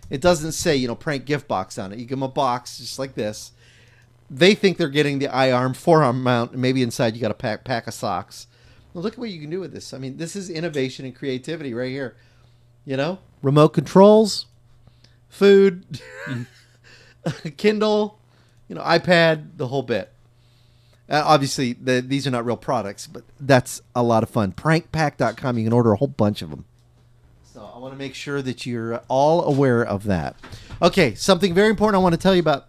It doesn't say, prank gift box on it. You give them a box just like this. They think they're getting the iArm forearm mount, and maybe inside you got a pack of socks. Well, look at what you can do with this. I mean, this is innovation and creativity right here. Remote controls, food, Kindle, iPad, the whole bit. Obviously, these are not real products, but that's a lot of fun. Prankpack.com, you can order a whole bunch of them. So I want to make sure that you're all aware of that. Okay, something very important I want to tell you about.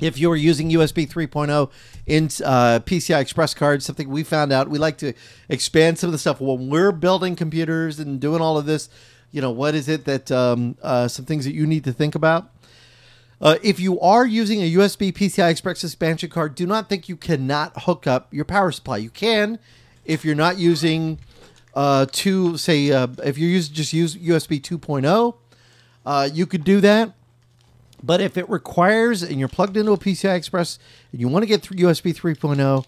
If you're using USB 3.0 in PCI Express cards, something we found out, we like to expand some of the stuff. When we're building computers and doing all of this, what is it that some things that you need to think about? If you are using a USB PCI Express expansion card, do not think you cannot hook up your power supply. You can if you're not using if you just use USB 2.0, you could do that. But if it requires and you're plugged into a PCI Express and you want to get through USB 3.0,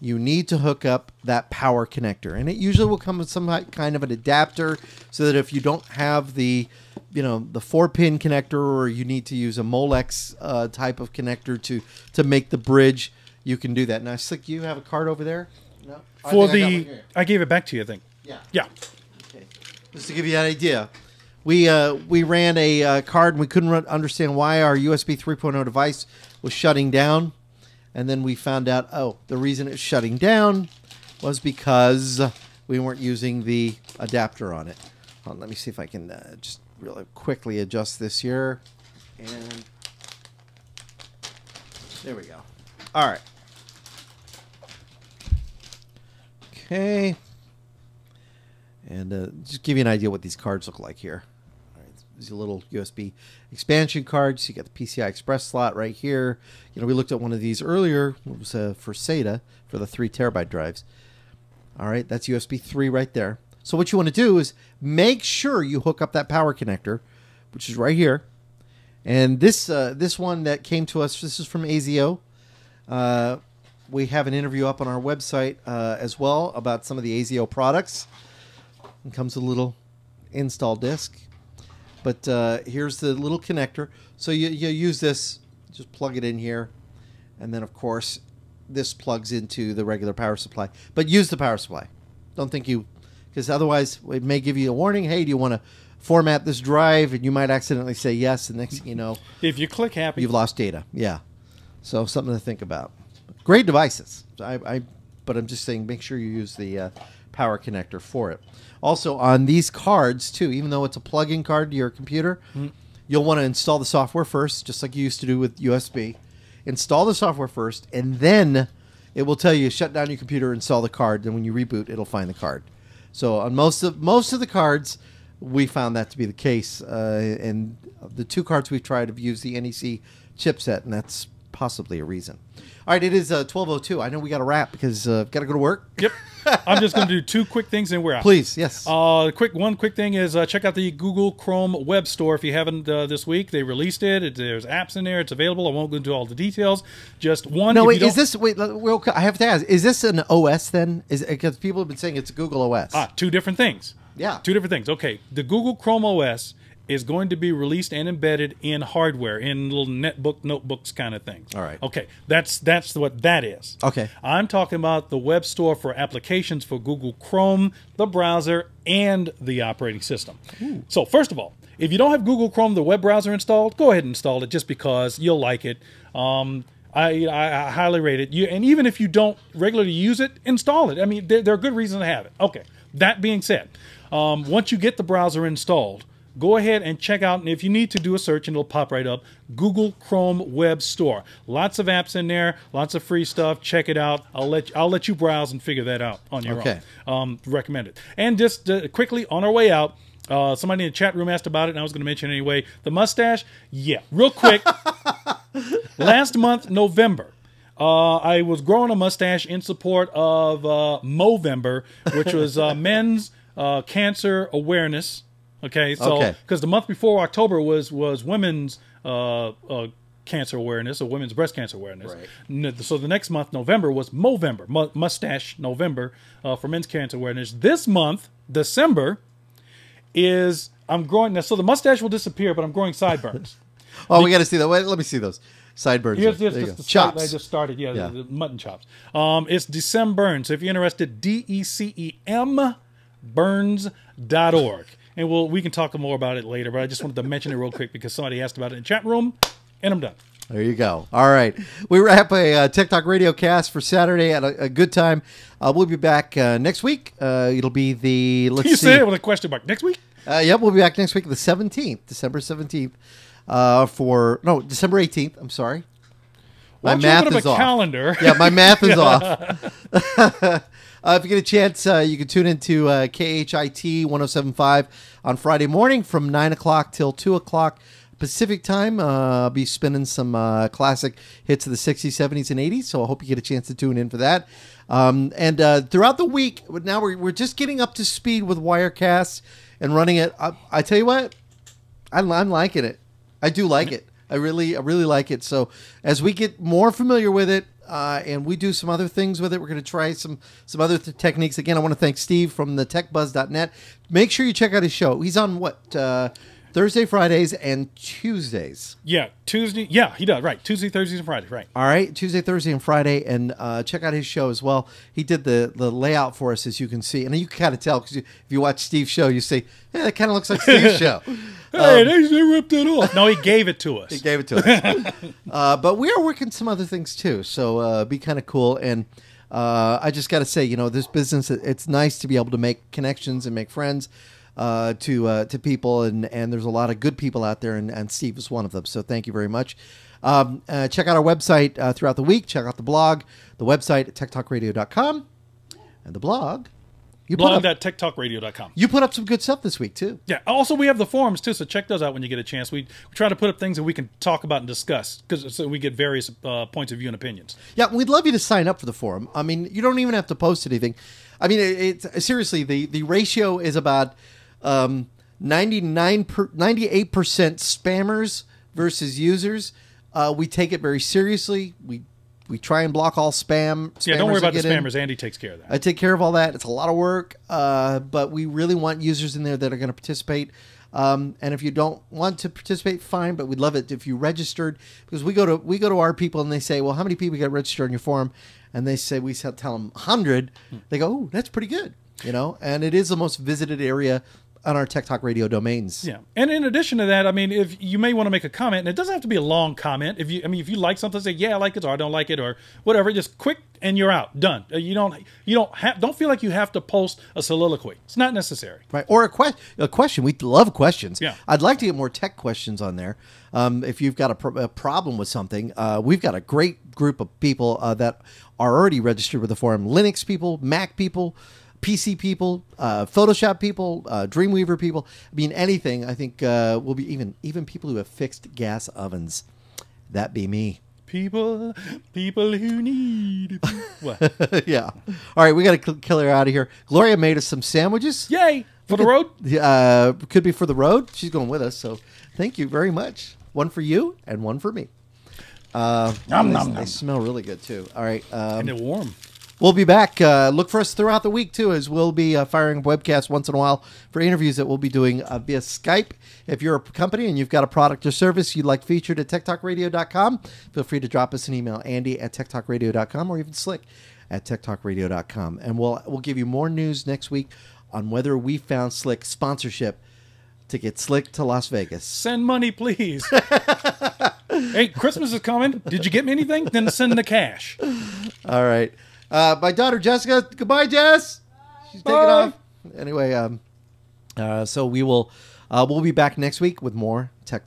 you need to hook up that power connector. And it usually will come with some kind of an adapter so that if you don't have the 4-pin connector, or you need to use a Molex type of connector to make the bridge, you can do that. Now, Slick, you have a card over there? No? I gave it back to you, I think. Yeah. Okay. Just to give you an idea. We ran a card and we couldn't understand why our USB 3.0 device was shutting down. And then we found out, the reason it's shutting down was because we weren't using the adapter on it. Hold on, let me see if I can just really quickly adjust this here. And there we go. All right. Okay. And just give you an idea what these cards look like here. There's a little USB expansion card. So you got the PCI Express slot right here. We looked at one of these earlier. It was for SATA for the 3 terabyte drives. All right, that's USB 3 right there. So what you want to do is make sure you hook up that power connector, which is right here. And this one that came to us, this is from ASIO. We have an interview up on our website as well about some of the ASIO products. It comes with a little install disc. But here's the little connector. So you use this, just plug it in here. And then, of course, this plugs into the regular power supply. But use the power supply. Don't think because otherwise it may give you a warning. Hey, do you want to format this drive? And you might accidentally say yes. And next thing you know, if you click happy, you've lost data. Yeah. So something to think about. Great devices. But I'm just saying, make sure you use the power connector for it. Also, on these cards, too, even though it's a plug-in card to your computer, you'll want to install the software first, just like you used to do with USB. Install the software first, and then it will tell you, shut down your computer, install the card, and when you reboot, it'll find the card. So on most of the cards, we found that to be the case. And the 2 cards we've tried have used the NEC chipset, and that's possibly a reason. All right, it is 12:02. I know we got to wrap because I've got to go to work. Yep. I'm just going to do 2 quick things and we're out. Please, yes. One quick thing is check out the Google Chrome web store if you haven't this week. They released it. There's apps in there. It's available. I won't go into all the details. Just one. No, wait. Is this? Wait. I have to ask. Is this an OS then? Because people have been saying it's a Google OS. 2 different things. Yeah. 2 different things. Okay. The Google Chrome OS is going to be released and embedded in hardware, in little netbook, notebooks kind of things. All right. Okay, that's what that is. Okay. I'm talking about the web store for applications for Google Chrome, the browser, and the operating system. Ooh. So first of all, if you don't have Google Chrome, the web browser installed, go ahead and install it just because you'll like it. I highly rate it. And even if you don't regularly use it, install it. I mean, there are good reasons to have it. Okay, that being said, once you get the browser installed, go ahead and check out, and if you need to do a search, and it'll pop right up, Google Chrome Web Store. Lots of apps in there, lots of free stuff. Check it out. I'll let you browse and figure that out on your own. Recommend it. And just quickly, on our way out, somebody in the chat room asked about it, and I was going to mention it anyway. The mustache, yeah, real quick. Last month, November, I was growing a mustache in support of Movember, which was Men's Cancer Awareness. Okay, so because the month before October was women's cancer awareness, or women's breast cancer awareness. Right. So the next month, November, was Movember, Mustache November for men's cancer awareness. This month, December, is I'm growing now. So the mustache will disappear, but I'm growing sideburns. We got to see that. Wait, let me see those sideburns. Here's the chops. I just started. Yeah, the mutton chops. It's Decemburn. So if you're interested, DECEM burns.org. And we can talk more about it later, but I just wanted to mention it real quick because somebody asked about it in the chat room, and I'm done. There you go. All right. We wrap a Tech Talk Radio cast for Saturday at a good time. We'll be back next week. It'll be the, let's see. You say it with a question mark. Next week? Yep, we'll be back next week, the 17th, December 17th. December 18th. I'm sorry. My math is off. Calendar. Yeah, my math is off. If you get a chance, you can tune into KHIT 107.5 on Friday morning from 9 o'clock till 2 o'clock. Pacific time. I'll be spinning some classic hits of the 60s, 70s, and 80s, so I hope you get a chance to tune in for that. And throughout the week, now we're just getting up to speed with Wirecast and running it. I tell you what, I'm liking it. I do like it. I really like it. So as we get more familiar with it, and we do some other things with it, we're going to try some other techniques. Again, I want to thank Steve from the techbuzz.net. Make sure you check out his show. He's on Thursday, Fridays, and Tuesdays. Yeah, Tuesday. Yeah, he does. Right. Tuesday, Thursdays, and Fridays. Right. All right. Tuesday, Thursday, and Friday. And check out his show as well. He did the layout for us, as you can see. And you can kind of tell, because if you watch Steve's show, you say, yeah, that kind of looks like Steve's show. Hey, they ripped it off. No, he gave it to us. He gave it to us. But we are working some other things, too. So be kind of cool. And I just got to say, this business, it's nice to be able to make connections and make friends to people, and there's a lot of good people out there, and Steve is one of them. So thank you very much. Check out our website throughout the week. Check out the blog, the website at techtalkradio.com, and the blog. Blog.techtalkradio.com. You put up some good stuff this week too. Yeah. Also, we have the forums too, so check those out when you get a chance. We try to put up things that we can talk about and discuss, so we get various points of view and opinions. Yeah, we'd love you to sign up for the forum. I mean, you don't even have to post anything. I mean, it's seriously, the ratio is about 98% spammers versus users. We take it very seriously. We try and block all spam. Yeah, don't worry about the spammers. Andy takes care of that. I take care of all that. It's a lot of work, but we really want users in there that are going to participate. And if you don't want to participate, fine. But we'd love it if you registered, because we go to our people and they say, "Well, how many people got registered on your forum?" And they say, we tell them 100. They go, "Oh, that's pretty good," And it is the most visited area on our Tech Talk Radio domains. Yeah, and in addition to that, I mean, if you may want to make a comment, and it doesn't have to be a long comment. If you like something, say, "Yeah, I like it," or "I don't like it," or whatever. Just quick, and you're out, done. You don't feel like you have to post a soliloquy. It's not necessary. Right, or a question. We love questions. Yeah, I'd like to get more tech questions on there. If you've got a problem with something, we've got a great group of people that are already registered with the forum. Linux people, Mac people, PC people, Photoshop people, Dreamweaver people. I mean, anything. I think will be even people who have fixed gas ovens. That be me. People who need. What? Yeah. All right, we got to kill her out of here. Gloria made us some sandwiches. Yay! For the road? Could be for the road. She's going with us, so thank you very much. One for you and one for me. They smell really good too. All right, and they're warm. We'll be back. Look for us throughout the week too, as we'll be firing webcasts once in a while for interviews that we'll be doing via Skype. If you're a company and you've got a product or service you'd like featured at techtalkradio.com, feel free to drop us an email, Andy@techtalkradio.com, or even Slick@techtalkradio.com, and we'll give you more news next week on whether we found Slick sponsorship to get Slick to Las Vegas. Send money, please. Hey, Christmas is coming. Did you get me anything? Then send the cash. All right. My daughter Jessica. Goodbye, Jess. She's taking off. Anyway, so we'll be back next week with more tech.